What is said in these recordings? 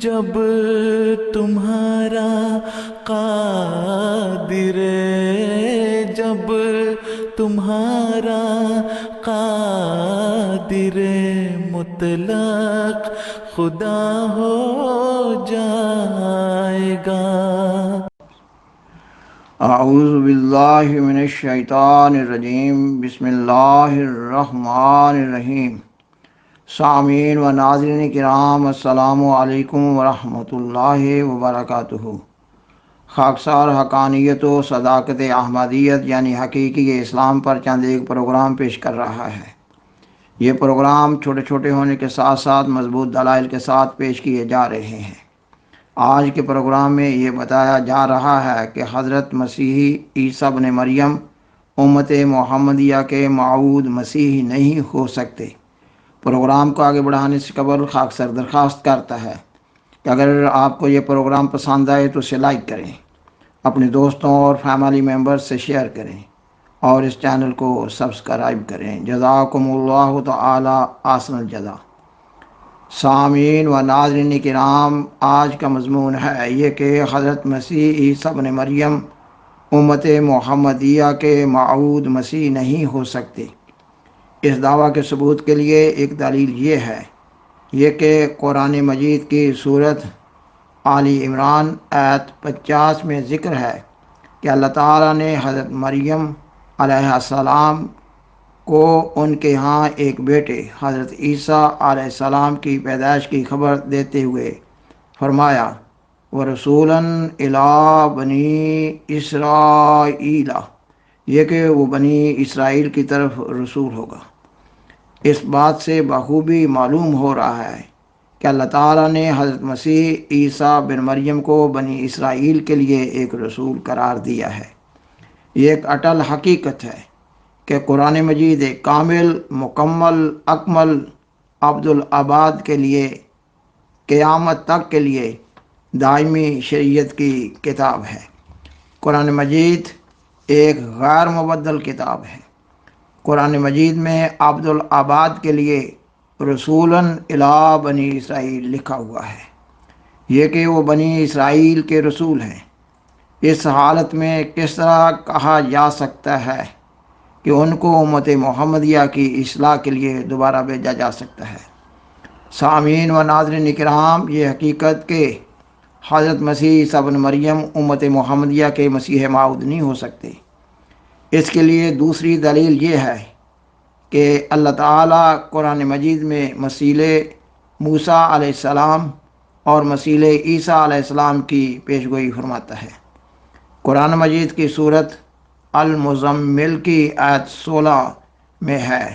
جب تمہارا قادر، جب تمہارا قادر مطلق خدا ہو جائے گا۔ اعوذ باللہ من الشیطان الرجیم، بسم اللہ الرحمن الرحیم۔ سامعین و ناظرین کرام، السلام علیکم ورحمۃ اللہ وبرکاتہ۔ خاکسار حقانیت و صداقت احمدیت یعنی حقیقی اسلام پر چند ایک پروگرام پیش کر رہا ہے۔ یہ پروگرام چھوٹے چھوٹے ہونے کے ساتھ ساتھ مضبوط دلائل کے ساتھ پیش کیے جا رہے ہیں۔ آج کے پروگرام میں یہ بتایا جا رہا ہے کہ حضرت مسیح عیسیٰ ابن مریم امت محمدیہ کے موعود مسیح نہیں ہو سکتے۔ پروگرام کو آگے بڑھانے سے قبل خاکسار درخواست کرتا ہے کہ اگر آپ کو یہ پروگرام پسند آئے تو اسے لائک کریں، اپنے دوستوں اور فیملی ممبر سے شیئر کریں اور اس چینل کو سبسکرائب کریں۔ جزاکم اللہ تعالی احسن الجزا۔ سامعین و ناظرین کرام، آج کا مضمون ہے یہ کہ حضرت مسیح عیسیٰ ابن مریم امت محمدیہ کے موعود مسیح نہیں ہو سکتے۔ اس دعویٰ کے ثبوت کے لیے ایک دلیل یہ ہے کہ قرآن مجید کی سورت آل عمران آیت 50 میں ذکر ہے کہ اللہ تعالیٰ نے حضرت مریم علیہ السلام کو ان کے ہاں ایک بیٹے حضرت عیسیٰ علیہ السلام کی پیدائش کی خبر دیتے ہوئے فرمایا، وَرَسُولًا إِلَىٰ بَنِي إِسْرَائِیلَ، یہ کہ وہ بنی اسرائیل کی طرف رسول ہوگا۔ اس بات سے بخوبی معلوم ہو رہا ہے کہ اللہ تعالیٰ نے حضرت مسیح عیسیٰ بن مریم کو بنی اسرائیل کے لیے ایک رسول قرار دیا ہے۔ یہ ایک اٹل حقیقت ہے کہ قرآن مجید ایک کامل، مکمل، اکمل، عبدالآباد کے لیے، قیامت تک کے لیے دائمی شریعت کی کتاب ہے۔ قرآن مجید ایک غیر مبدل کتاب ہے۔ قرآن مجید میں عبدالآباد کے لیے رسولاً الی بنی اسرائیل لکھا ہوا ہے، یہ کہ وہ بنی اسرائیل کے رسول ہیں۔ اس حالت میں کس طرح کہا جا سکتا ہے کہ ان کو امت محمدیہ کی اصلاح کے لیے دوبارہ بھیجا جا سکتا ہے؟ سامعین و ناظرین کرام، یہ حقیقت کہ حضرت مسیح عیسیٰ ابن مریم امت محمدیہ کے مسیح موعود نہیں ہو سکتے، اس کے لیے دوسری دلیل یہ ہے کہ اللہ تعالیٰ قرآن مجید میں مسیح موسیٰ علیہ السلام اور مسیح عیسیٰ علیہ السلام کی پیشگوئی فرماتا ہے۔ قرآن مجید کی سورت المزمل کی آیت 16 میں ہے،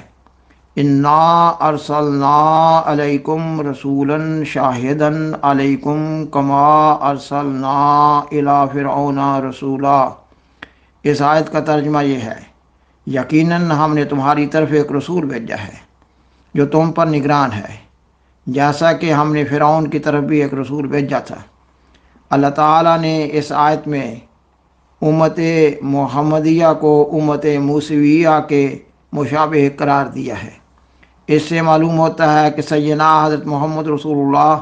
اِنَّا أَرْسَلْنَا عَلَيْكُمْ رَسُولًا شَاهِدًا عَلَيْكُمْ كَمَا أَرْسَلْنَا إِلَىٰ فِرْعَوْنَ رَسُولًا۔ اس آیت کا ترجمہ یہ ہے، یقیناً ہم نے تمہاری طرف ایک رسول بھیجا ہے جو تم پر نگران ہے، جیسا کہ ہم نے فرعون کی طرف بھی ایک رسول بھیجا تھا۔ اللہ تعالیٰ نے اس آیت میں امت محمدیہ کو امت موسویہ کے مشابہ قرار دیا ہے۔ اس سے معلوم ہوتا ہے کہ سیدنا حضرت محمد رسول اللہ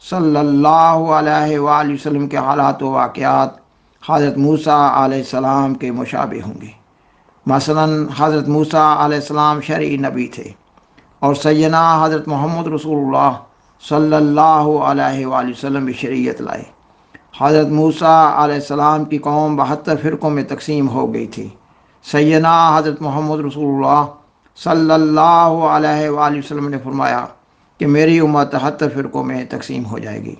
صلی اللہ علیہ وآلہ وسلم کے حالات و واقعات حضرت موسیٰ علیہ السلام کے مشابہ ہوں گے۔ مثلا حضرت موسیٰ علیہ السلام شرعی نبی تھے اور سیدنا حضرت محمد رسول اللہ صلی اللہ علیہ وآلہ وسلم بھی شریعت لائے۔ حضرت موسیٰ علیہ السلام کی قوم 72 فرقوں میں تقسیم ہو گئی تھی۔ سیدنا حضرت محمد رسول اللہ صلی اللہ علیہ وآلہ وسلم نے فرمایا کہ میری امت 73 فرقوں میں تقسیم ہو جائے گی۔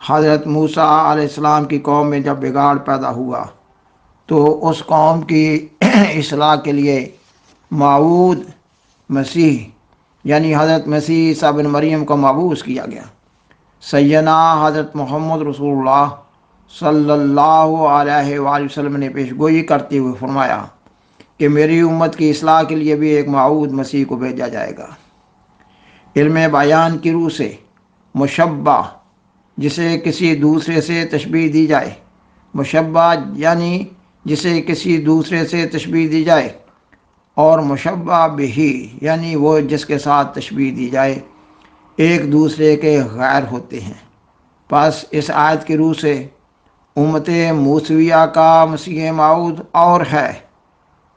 حضرت موسیٰ علیہ السلام کی قوم میں جب بگاڑ پیدا ہوا تو اس قوم کی اصلاح کے لیے موعود مسیح یعنی حضرت مسیح عیسیٰ بن مریم کو مبعوث کیا گیا۔ سیدنا حضرت محمد رسول اللہ صلی اللہ علیہ وآلہ وسلم نے پیشگوئی کرتے ہوئے فرمایا کہ میری امت کی اصلاح کے لیے بھی ایک موعود مسیح کو بھیجا جائے گا۔ علم بیان کی روح سے مشبہ جسے کسی دوسرے سے تشبیہ دی جائے، مشبہ یعنی جسے کسی دوسرے سے تشبیہ دی جائے، اور مشبہ بہی یعنی وہ جس کے ساتھ تشبیہ دی جائے، ایک دوسرے کے غیر ہوتے ہیں۔ پس اس آیت کی روح سے امت موسویہ کا مسیح موعود اور ہے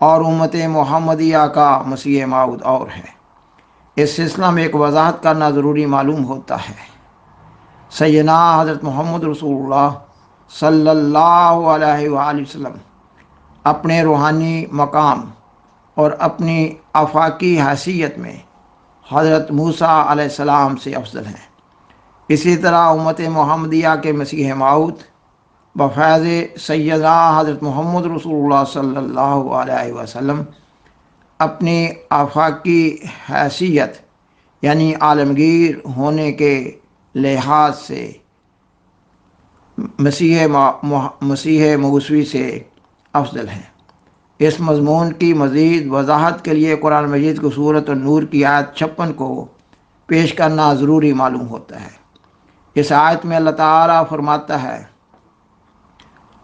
اور امت محمدیہ کا مسیح موعود اور ہے۔ اس سلسلہ میں ایک وضاحت کرنا ضروری معلوم ہوتا ہے۔ سیدنا حضرت محمد رسول اللہ صلی اللہ علیہ وآلہ وسلم اپنے روحانی مقام اور اپنی آفاقی حیثیت میں حضرت موسیٰ علیہ السلام سے افضل ہیں۔ اسی طرح امت محمدیہ کے مسیح موعود بفیض سیدنا حضرت محمد رسول اللہ صلی اللہ علیہ وسلم اپنی آفاقی حیثیت یعنی عالمگیر ہونے کے لحاظ سے مسیح موسوی سے افضل ہیں۔ اس مضمون کی مزید وضاحت کے لیے قرآن مجید کو سورۃ النور کی آیت 56 کو پیش کرنا ضروری معلوم ہوتا ہے۔ اس آیت میں اللہ تعالیٰ فرماتا ہے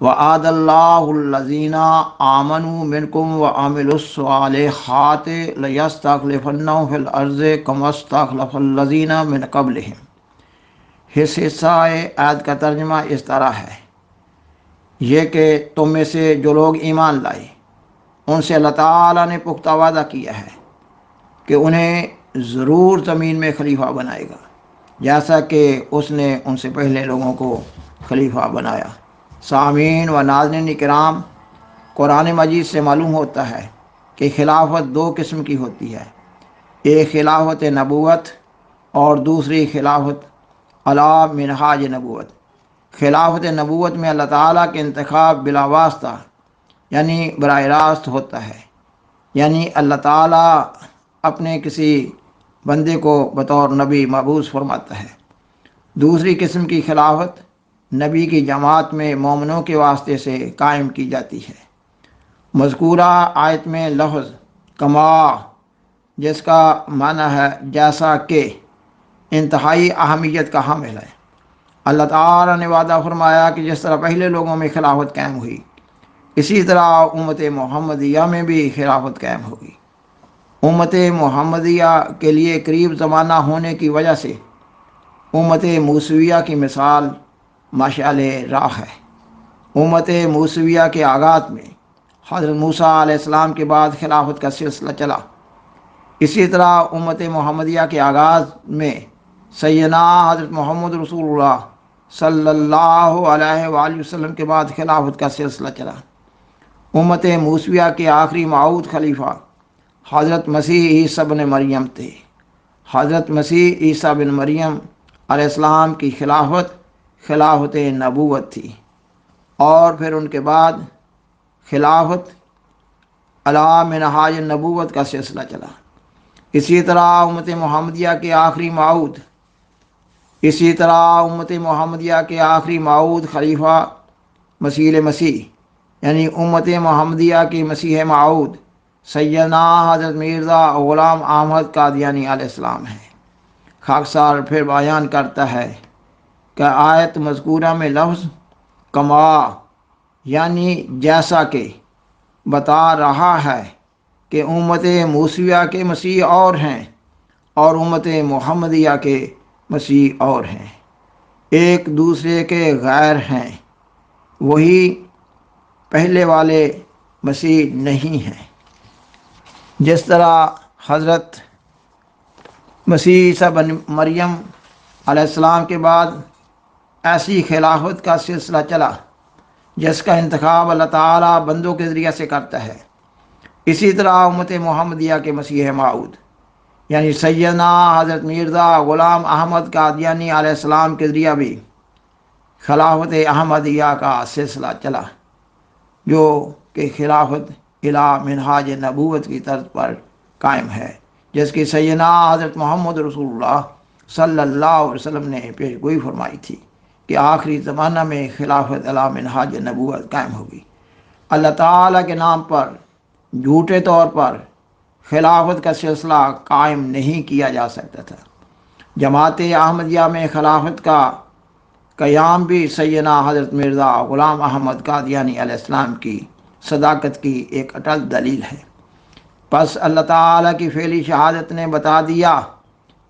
وَعَدَ اللَّهُ الَّذِينَ آمَنُوا مِنْكُمْ وَعَمِلُوا الصَّالِحَاتِ لَيَسْتَخْلِفَنَّهُمْ فِي الْأَرْضِ كَمَا اسْتَخْلَفَ الَّذِينَ مِنْ قَبْلِهِمْ۔ اس حصہ آیت کا ترجمہ اس طرح ہے، یہ کہ تم میں سے جو لوگ ایمان لائے ان سے اللہ تعالیٰ نے پختہ وعدہ کیا ہے کہ انہیں ضرور زمین میں خلیفہ بنائے گا، جیسا کہ اس نے ان سے پہلے لوگوں کو خلیفہ بنایا۔ سامعین و ناظرین کرام، قرآن مجید سے معلوم ہوتا ہے کہ خلافت دو قسم کی ہوتی ہے، ایک خلافت نبوت اور دوسری خلافت علی منہاج نبوت۔ خلافت نبوت میں اللہ تعالیٰ کے انتخاب بلا واسطہ یعنی براہ راست ہوتا ہے، یعنی اللہ تعالیٰ اپنے کسی بندے کو بطور نبی مبعوث فرماتا ہے۔ دوسری قسم کی خلافت نبی کی جماعت میں مومنوں کے واسطے سے قائم کی جاتی ہے۔ مذکورہ آیت میں لفظ کما، جس کا معنی ہے جیسا کہ، انتہائی اہمیت کا حامل ہے۔ اللہ تعالیٰ نے وعدہ فرمایا کہ جس طرح پہلے لوگوں میں خلافت قائم ہوئی، اسی طرح امت محمدیہ میں بھی خلافت قائم ہوگی۔ امت محمدیہ کے لیے قریب زمانہ ہونے کی وجہ سے امت موسویہ کی مثال مشعل راہ ہے۔ امت موسویہ کے آغاز میں حضرت موسیٰ علیہ السلام کے بعد خلافت کا سلسلہ چلا، اسی طرح امت محمدیہ کے آغاز میں سیدنا حضرت محمد رسول اللہ صلی اللہ علیہ وآلہ وسلم کے بعد خلافت کا سلسلہ چلا۔ امت موسویہ کے آخری موعود خلیفہ حضرت مسیح عیسیٰ بن مریم تھے۔ حضرت مسیح عیسیٰ بن مریم علیہ السلام کی خلافت نبوت تھی، اور پھر ان کے بعد خلافت علی منہاج نبوت کا سلسلہ چلا۔ اسی طرح امت محمدیہ کے آخری موعود خلیفہ مسیح یعنی امت محمدیہ کی مسیح موعود سیدنا حضرت مرزا غلام احمد قادیانی علیہ السلام ہیں۔ خاکسار پھر بیان کرتا ہے کہ آیت مذکورہ میں لفظ کما یعنی جیسا کہ بتا رہا ہے کہ امت موسویہ کے مسیح اور ہیں اور امت محمدیہ کے مسیح اور ہیں، ایک دوسرے کے غیر ہیں، وہی پہلے والے مسیح نہیں ہیں۔ جس طرح حضرت مسیح عیسیٰ بن مریم علیہ السلام کے بعد ایسی خلافت کا سلسلہ چلا جس کا انتخاب اللہ تعالیٰ بندوں کے ذریعہ سے کرتا ہے، اسی طرح امت محمدیہ کے مسیح موعود یعنی سیدنا حضرت مرزا غلام احمد قادیانی علیہ السلام کے ذریعہ بھی خلافت احمدیہ کا سلسلہ چلا، جو کہ خلافت الی منہاج نبوت کی طرز پر قائم ہے، جس کی سیدنا حضرت محمد رسول اللہ صلی اللہ علیہ وسلم نے پیش گوئی فرمائی تھی کہ آخری زمانہ میں خلافت علی منہاج نبوت قائم ہوگی۔ اللہ تعالیٰ کے نام پر جھوٹے طور پر خلافت کا سلسلہ قائم نہیں کیا جا سکتا تھا۔ جماعت احمدیہ میں خلافت کا قیام بھی سیدنا حضرت مرزا غلام احمد قادیانی علیہ السلام کی صداقت کی ایک اٹل دلیل ہے۔ پس اللہ تعالیٰ کی فعلی شہادت نے بتا دیا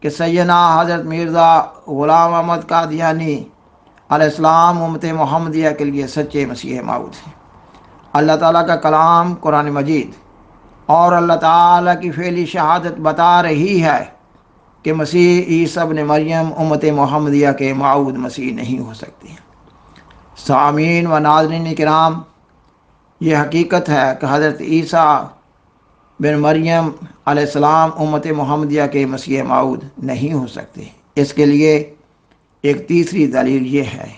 کہ سیدنا حضرت مرزا غلام احمد قادیانی علیہ السلام امت محمدیہ کے لیے سچے مسیح موعود ہیں۔ اللہ تعالیٰ کا کلام قرآن مجید اور اللہ تعالیٰ کی فعلی شہادت بتا رہی ہے کہ مسیح عیسیٰ ابن مریم امت محمدیہ کے موعود مسیح نہیں ہو سکتے۔ سامعین و ناظرین کرام، یہ حقیقت ہے کہ حضرت عیسیٰ بن مریم علیہ السلام امت محمدیہ کے مسیح موعود نہیں ہو سکتے۔ اس کے لیے ایک تیسری دلیل یہ ہے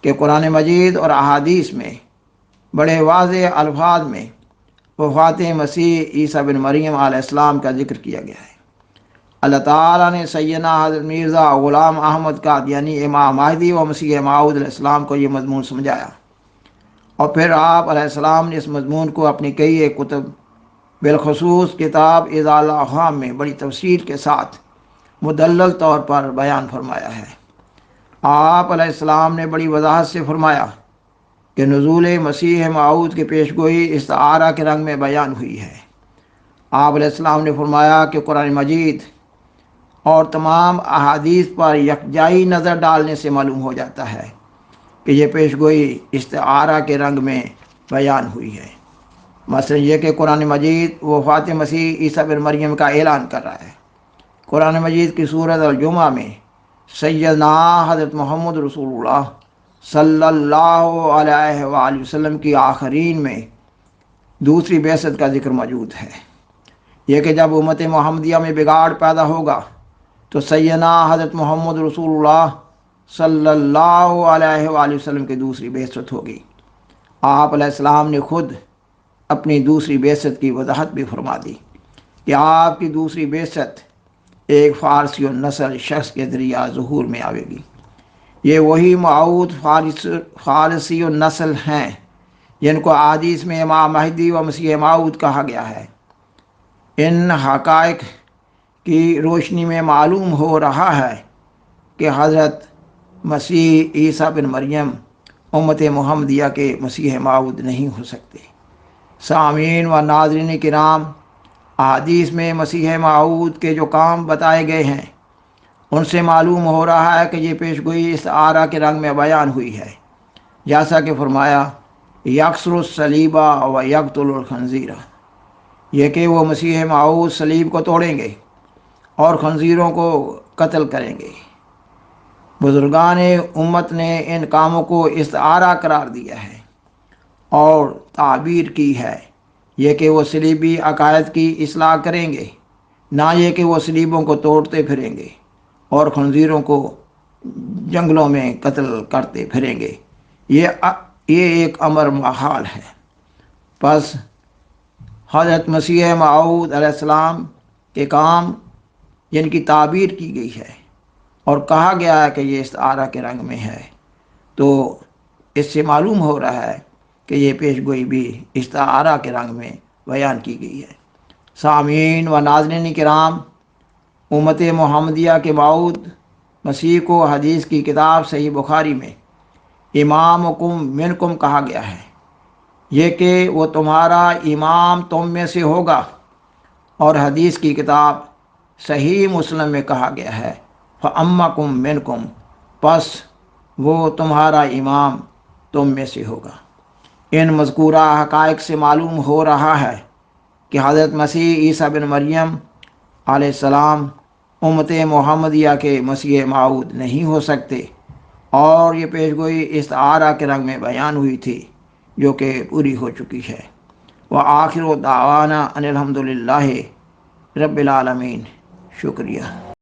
کہ قرآن مجید اور احادیث میں بڑے واضح الفاظ میں وفات مسیح عیسیٰ بن مریم علیہ السلام کا ذکر کیا گیا ہے۔ اللہ تعالیٰ نے سیدنا حضرت مرزا غلام احمد قادیانی امام مہدی و مسیح موعود علیہ السلام کو یہ مضمون سمجھایا، اور پھر آپ علیہ السلام نے اس مضمون کو اپنی کئی ایک کتب بالخصوص کتاب اضالہ افہام میں بڑی تفصیل کے ساتھ مدلل طور پر بیان فرمایا ہے۔ آپ علیہ السلام نے بڑی وضاحت سے فرمایا کہ نزول مسیح موعود کی پیشگوئی استعارہ کے رنگ میں بیان ہوئی ہے۔ آپ علیہ السلام نے فرمایا کہ قرآن مجید اور تمام احادیث پر یکجائی نظر ڈالنے سے معلوم ہو جاتا ہے کہ یہ پیشگوئی استعارہ کے رنگ میں بیان ہوئی ہے۔ مثلا یہ کہ قرآن مجید وفات مسیح عیسیٰ بن مریم کا اعلان کر رہا ہے۔ قرآن مجید کی سورۃ الجمعہ میں سیدنا حضرت محمد رسول اللہ صلی اللہ علیہ وآلہ وسلم کی آخرین میں دوسری بعثت کا ذکر موجود ہے۔ یہ کہ جب امت محمدیہ میں بگاڑ پیدا ہوگا تو سیدنا حضرت محمد رسول اللہ صلی اللہ علیہ وآلہ وسلم کی دوسری بعثت ہوگی۔ آپ علیہ السلام نے خود اپنی دوسری بعثت کی وضاحت بھی فرما دی کہ آپ کی دوسری بعثت ایک فارسی النسل شخص کے ذریعہ ظہور میں آئے گی۔ یہ وہی موعود فارسی النسل ہیں جن کو احادیث میں امام مہدی و مسیح موعود کہا گیا ہے۔ ان حقائق کی روشنی میں معلوم ہو رہا ہے کہ حضرت مسیح عیسیٰ بن مریم امت محمدیہ کے مسیح موعود نہیں ہو سکتے۔ سامعین و ناظرین کرام، احادیث میں مسیح موعود کے جو کام بتائے گئے ہیں ان سے معلوم ہو رہا ہے کہ یہ پیشگوئی استعارہ کے رنگ میں بیان ہوئی ہے، جیسا کہ فرمایا یکسر الصلیبہ و یقتل الخنزیر، یہ کہ وہ مسیح موعود صلیب کو توڑیں گے اور خنزیروں کو قتل کریں گے۔ بزرگان امت نے ان کاموں کو استعارہ قرار دیا ہے اور تعبیر کی ہے، یہ کہ وہ صلیبی عقائد کی اصلاح کریں گے، نہ یہ کہ وہ صلیبوں کو توڑتے پھریں گے اور خنزیروں کو جنگلوں میں قتل کرتے پھریں گے۔ یہ ایک امر محال ہے۔ پس حضرت مسیح موعود علیہ السلام کے کام جن کی تعبیر کی گئی ہے اور کہا گیا ہے کہ یہ استعارہ کے رنگ میں ہے، تو اس سے معلوم ہو رہا ہے کہ یہ پیشگوئی بھی استعارہ کے رنگ میں بیان کی گئی ہے۔ سامعین و ناظرین کرام، امت محمدیہ کے موعود مسیح کو حدیث کی کتاب صحیح بخاری میں امامکم منکم کہا گیا ہے، یہ کہ وہ تمہارا امام تم میں سے ہوگا، اور حدیث کی کتاب صحیح مسلم میں کہا گیا ہے فَأَمَّکُم مِّنکُم، پس وہ تمہارا امام تم میں سے ہوگا۔ ان مذکورہ حقائق سے معلوم ہو رہا ہے کہ حضرت مسیح عیسیٰ بن مریم علیہ السلام امت محمدیہ کے مسیح موعود نہیں ہو سکتے، اور یہ پیشگوئی استعارہ کے رنگ میں بیان ہوئی تھی جو کہ پوری ہو چکی ہے۔ وآخر دعوانا ان الحمدللہ رب العالمین۔ شکریہ۔